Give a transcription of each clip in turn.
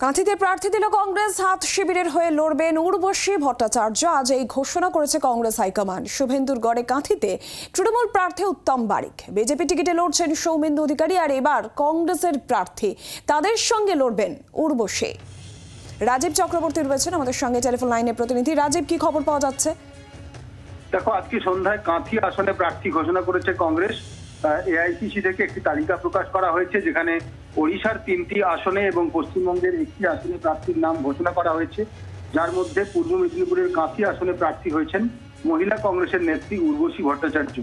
কাঁথিতে প্রার্থী দিল কংগ্রেস। হাত শিবিরের হয়ে লড়বেন উর্বশী ভট্টাচার্য। আজ এই ঘোষণা করেছে কংগ্রেস হাইকমান্ড। শুভেন্দুর গড়ে কাঁথিতে তৃণমূল প্রার্থী উত্তম বারিক, বিজেপি টিকিটে লড়ছেন সৌমেন্দু অধিকারী, আর এবার কংগ্রেসের প্রার্থী তাদের সঙ্গে লড়বেন উর্বশী। রাজীব চক্রবর্তী রয়েছেন আমাদের সঙ্গে টেলিফোন লাইনে। প্রতিনিধি রাজীব, কি খবর পাওয়া যাচ্ছে? দেখো, আজকে সন্ধ্যায় কাঁথি আসনে প্রার্থী ঘোষণা করেছে কংগ্রেস। এআইসিসি থেকে একটি তালিকা প্রকাশ করা হয়েছে, যেখানে ওড়িশার 3টি আসনে এবং পশ্চিমবঙ্গের একটি আসনে প্রার্থীর নাম ঘোষণা করা হয়েছে, যার মধ্যে পূর্ব মেদিনীপুরের কাঁথি আসনে প্রার্থী হয়েছেন মহিলা কংগ্রেসের নেত্রী উর্বশী ভট্টাচার্য।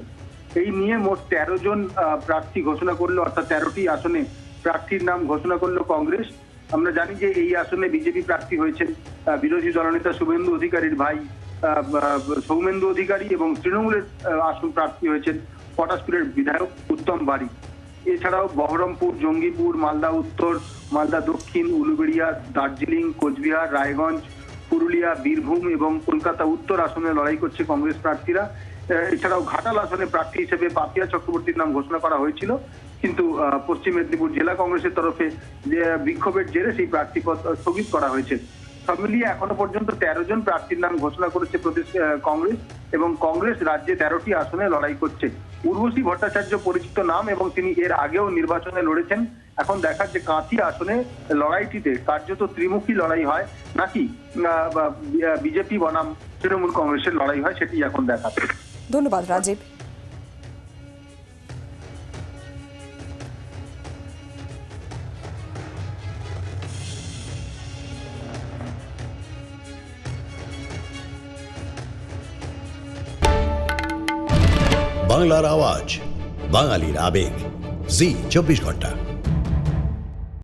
এই নিয়ে মোট 13 জন প্রার্থী ঘোষণা করলো, অর্থাৎ 13টি আসনে প্রার্থীর নাম ঘোষণা করলো কংগ্রেস। আমরা জানি যে এই আসনে বিজেপি প্রার্থী হয়েছেন বিরোধী দলনেতা শুভেন্দু অধিকারীর ভাই সৌমেন্দু অধিকারী, এবং তৃণমূলের আসন প্রার্থী হয়েছেন পটাশপুরের বিধায়ক উত্তম বারিক। এছাড়াও বহরমপুর, জঙ্গিপুর, মালদা উত্তর, মালদা দক্ষিণ, উলুবেড়িয়া, দার্জিলিং, কোচবিহার, রায়গঞ্জ, পুরুলিয়া, বীরভূম এবং কলকাতা উত্তর আসনে লড়াই করছে কংগ্রেস প্রার্থীরা। এছাড়াও ঘাটাল আসনে প্রার্থী হিসেবে পাপিয়া চক্রবর্তীর নাম ঘোষণা করা হয়েছিল, কিন্তু পশ্চিম মেদিনীপুর জেলা কংগ্রেসের তরফে বিক্ষোভের জেরে সেই প্রার্থীপদ স্থগিত করা হয়েছে। সব মিলিয়ে এখনো পর্যন্ত 13 জন প্রার্থীর নাম ঘোষণা করেছে প্রদেশ কংগ্রেস, এবং কংগ্রেস রাজ্যে 13টি আসনে লড়াই করছে। উর্বশী ভট্টাচার্য পরিচিত নাম, এবং তিনি এর আগেও নির্বাচনে লড়েছেন। এখন দেখার যে কাঁথি আসনে লড়াইটিতে কার্যত ত্রিমুখী লড়াই হয় নাকি বিজেপি বনাম তৃণমূল কংগ্রেসের লড়াই হয়, সেটি এখন দেখার। ধন্যবাদ রাজীব। বাংলার আওয়াজ, বাঙালির আবেগ, জি 24 ঘন্টা।